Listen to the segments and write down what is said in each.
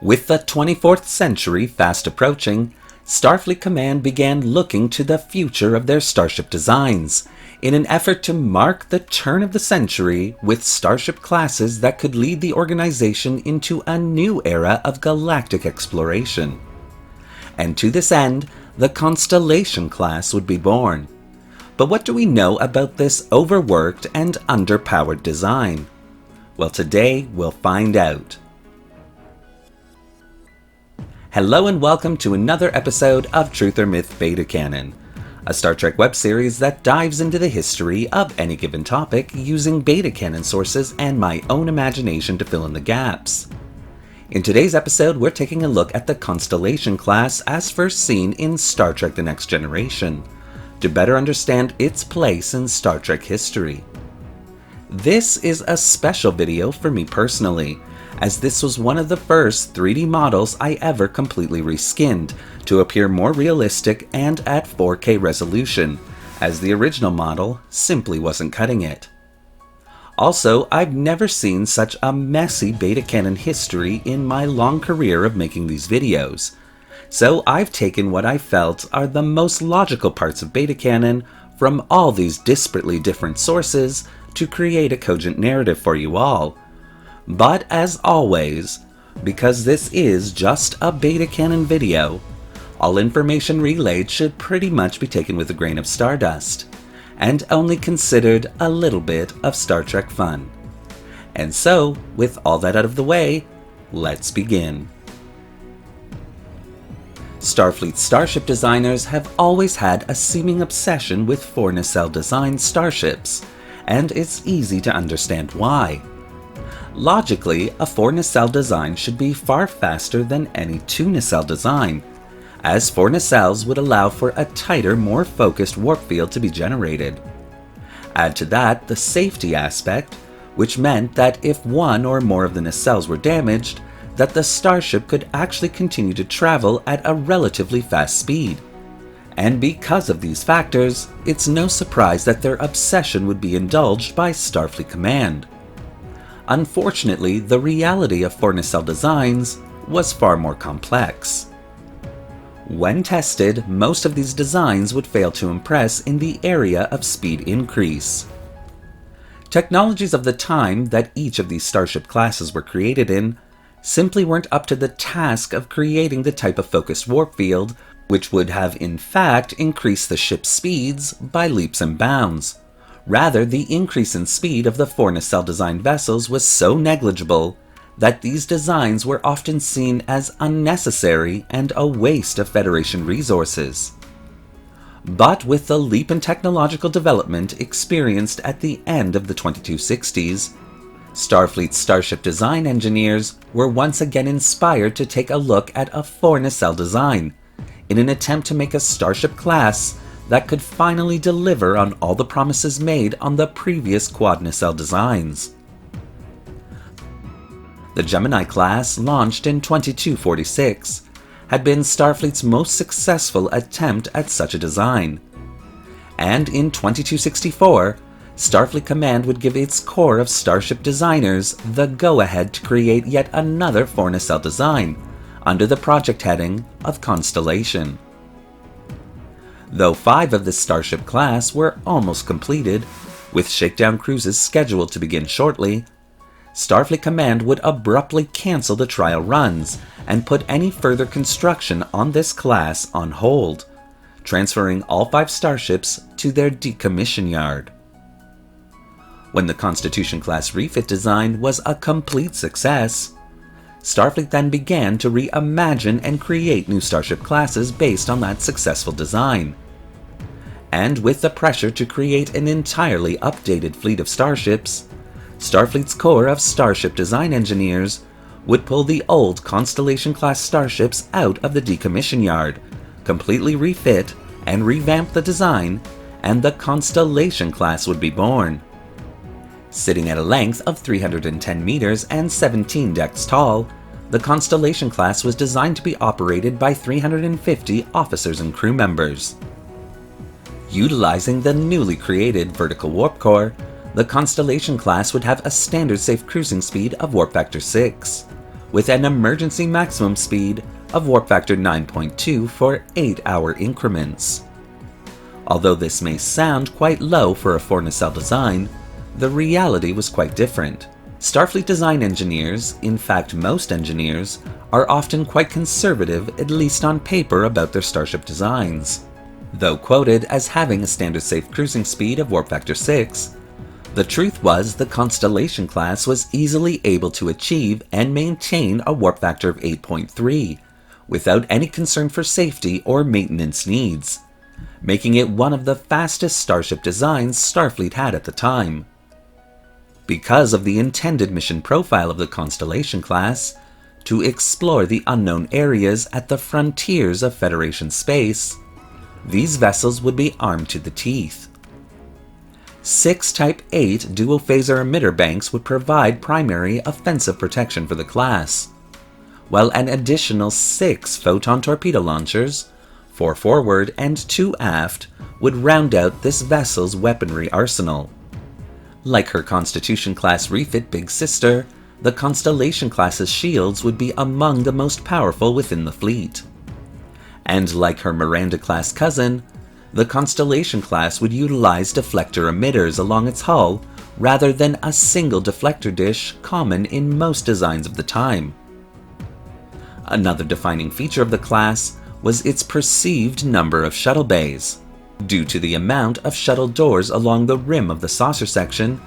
With the 24th century fast approaching, Starfleet Command began looking to the future of their starship designs, in an effort to mark the turn of the century with starship classes that could lead the organization into a new era of galactic exploration. And to this end, the Constellation Class would be born. But what do we know about this overworked and underpowered design? Well, today we'll find out. Hello and welcome to another episode of Truth or Myth Beta Canon, a Star Trek web series that dives into the history of any given topic using beta canon sources and my own imagination to fill in the gaps. In today's episode, we're taking a look at the Constellation Class as first seen in Star Trek The Next Generation, to better understand its place in Star Trek history. This is a special video for me personally, as this was one of the first 3D models I ever completely reskinned to appear more realistic and at 4K resolution, as the original model simply wasn't cutting it. Also, I've never seen such a messy beta canon history in my long career of making these videos, so I've taken what I felt are the most logical parts of beta canon from all these disparately different sources to create a cogent narrative for you all. But as always, because this is just a beta canon video, all information relayed should pretty much be taken with a grain of stardust, and only considered a little bit of Star Trek fun. And so, with all that out of the way, let's begin. Starfleet's starship designers have always had a seeming obsession with 4 nacelle designed starships, and it's easy to understand why. Logically, a 4 nacelle design should be far faster than any 2 nacelle design, as 4 nacelles would allow for a tighter, more focused warp field to be generated. Add to that the safety aspect, which meant that if one or more of the nacelles were damaged, that the starship could actually continue to travel at a relatively fast speed. And because of these factors, it's no surprise that their obsession would be indulged by Starfleet Command. Unfortunately, the reality of 4 nacelle designs was far more complex. When tested, most of these designs would fail to impress in the area of speed increase. Technologies of the time that each of these starship classes were created in simply weren't up to the task of creating the type of focused warp field which would have in fact increased the ship's speeds by leaps and bounds. Rather, the increase in speed of the 4 nacelle design vessels was so negligible that these designs were often seen as unnecessary and a waste of Federation resources. But with the leap in technological development experienced at the end of the 2260s, Starfleet's starship design engineers were once again inspired to take a look at a 4 nacelle design, in an attempt to make a starship class that could finally deliver on all the promises made on the previous quad nacelle designs. The Gemini class, launched in 2246, had been Starfleet's most successful attempt at such a design. And in 2264, Starfleet Command would give its core of starship designers the go-ahead to create yet another 4 nacelle design, under the project heading of Constellation. Though 5 of the starship class were almost completed, with shakedown cruises scheduled to begin shortly, Starfleet Command would abruptly cancel the trial runs and put any further construction on this class on hold, transferring all 5 starships to their decommission yard. When the Constitution class refit design was a complete success, Starfleet then began to reimagine and create new starship classes based on that successful design. And with the pressure to create an entirely updated fleet of starships, Starfleet's core of starship design engineers would pull the old Constellation class starships out of the decommission yard, completely refit and revamp the design, and the Constellation class would be born. Sitting at a length of 310 meters and 17 decks tall, the Constellation class was designed to be operated by 350 officers and crew members. Utilizing the newly created vertical warp core, the Constellation class would have a standard safe cruising speed of warp factor 6, with an emergency maximum speed of warp factor 9.2 for 8-hour increments. Although this may sound quite low for a 4 nacelle design, the reality was quite different. Starfleet design engineers, in fact most engineers, are often quite conservative, at least on paper, about their starship designs. Though quoted as having a standard safe cruising speed of warp factor 6, the truth was the Constellation Class was easily able to achieve and maintain a warp factor of 8.3, without any concern for safety or maintenance needs, making it one of the fastest starship designs Starfleet had at the time. Because of the intended mission profile of the Constellation Class, to explore the unknown areas at the frontiers of Federation space, these vessels would be armed to the teeth. 6 Type 8 dual-phaser emitter banks would provide primary offensive protection for the class, while an additional 6 photon torpedo launchers, 4 forward and 2 aft, would round out this vessel's weaponry arsenal. Like her Constitution-class refit big sister, the Constellation-class's shields would be among the most powerful within the fleet. And like her Miranda-class cousin, the Constellation-class would utilize deflector emitters along its hull rather than a single deflector dish common in most designs of the time. Another defining feature of the class was its perceived number of shuttle bays. Due to the amount of shuttle doors along the rim of the saucer section,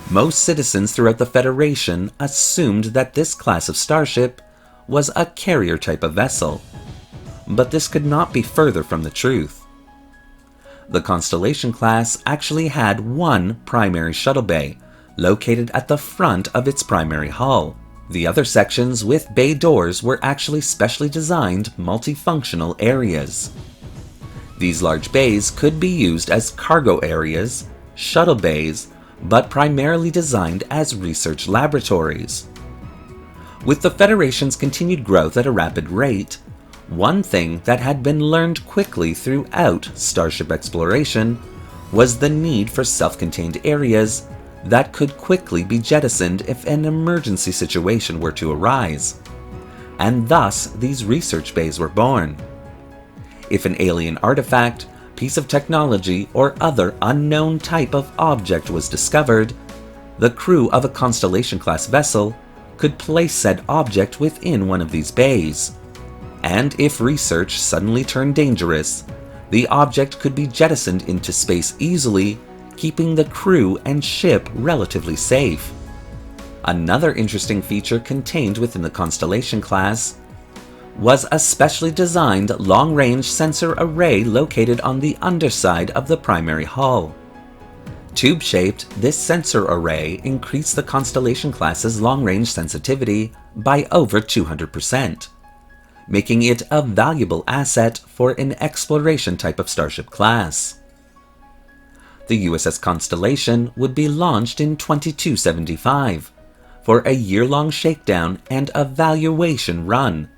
most citizens throughout the Federation assumed that this class of starship was a carrier type of vessel. But this could not be further from the truth. The Constellation class actually had one primary shuttle bay, located at the front of its primary hull. The other sections with bay doors were actually specially designed multifunctional areas. These large bays could be used as cargo areas, shuttle bays, but primarily designed as research laboratories. With the Federation's continued growth at a rapid rate, one thing that had been learned quickly throughout starship exploration was the need for self-contained areas that could quickly be jettisoned if an emergency situation were to arise. And thus, these research bays were born. If an alien artifact, piece of technology, or other unknown type of object was discovered, the crew of a Constellation-class vessel could place said object within one of these bays. And if research suddenly turned dangerous, the object could be jettisoned into space easily, keeping the crew and ship relatively safe. Another interesting feature contained within the Constellation class was a specially designed long-range sensor array located on the underside of the primary hull. Tube-shaped, this sensor array increased the Constellation class's long-range sensitivity by over 200%, making it a valuable asset for an exploration type of starship class. The USS Constellation would be launched in 2275 for a year-long shakedown and evaluation run.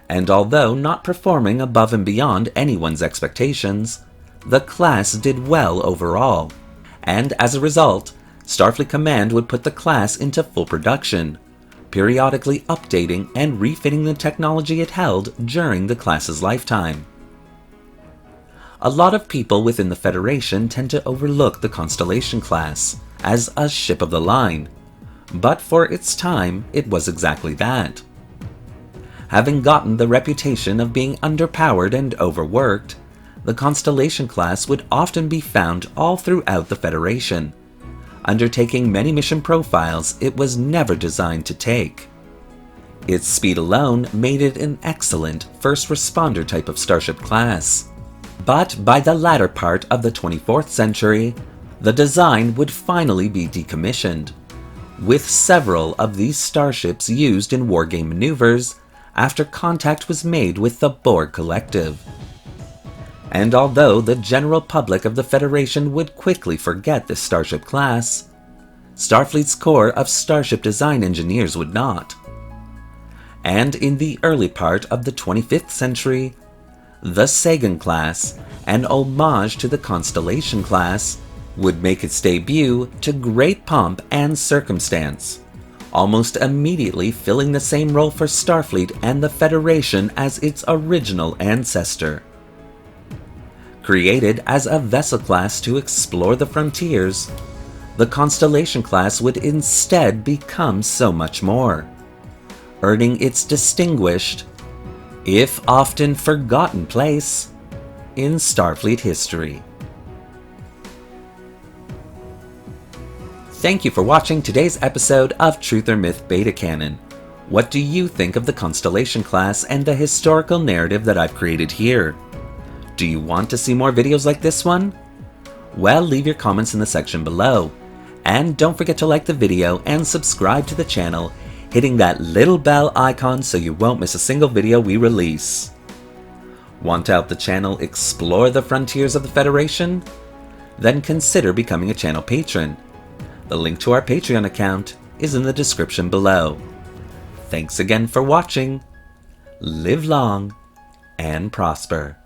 And although not performing above and beyond anyone's expectations, the class did well overall, and as a result, Starfleet Command would put the class into full production, periodically updating and refitting the technology it held during the class's lifetime. A lot of people within the Federation tend to overlook the Constellation class as a ship of the line, but for its time, it was exactly that. Having gotten the reputation of being underpowered and overworked, the Constellation class would often be found all throughout the Federation, undertaking many mission profiles it was never designed to take. Its speed alone made it an excellent first responder type of starship class. But by the latter part of the 24th century, the design would finally be decommissioned, with several of these starships used in wargame maneuvers after contact was made with the Borg Collective. And although the general public of the Federation would quickly forget this starship class, Starfleet's core of starship design engineers would not. And in the early part of the 25th century, the Sagan class, an homage to the Constellation class, would make its debut to great pomp and circumstance, almost immediately filling the same role for Starfleet and the Federation as its original ancestor. Created as a vessel class to explore the frontiers, the Constellation Class would instead become so much more, earning its distinguished, if often forgotten place, in Starfleet history. Thank you for watching today's episode of Truth or Myth Beta Canon. What do you think of the Constellation Class and the historical narrative that I've created here? Do you want to see more videos like this one? Well, leave your comments in the section below. And don't forget to like the video and subscribe to the channel, hitting that little bell icon so you won't miss a single video we release. Want to help the channel explore the frontiers of the Federation? Then consider becoming a channel patron. The link to our Patreon account is in the description below. Thanks again for watching. Live long and prosper.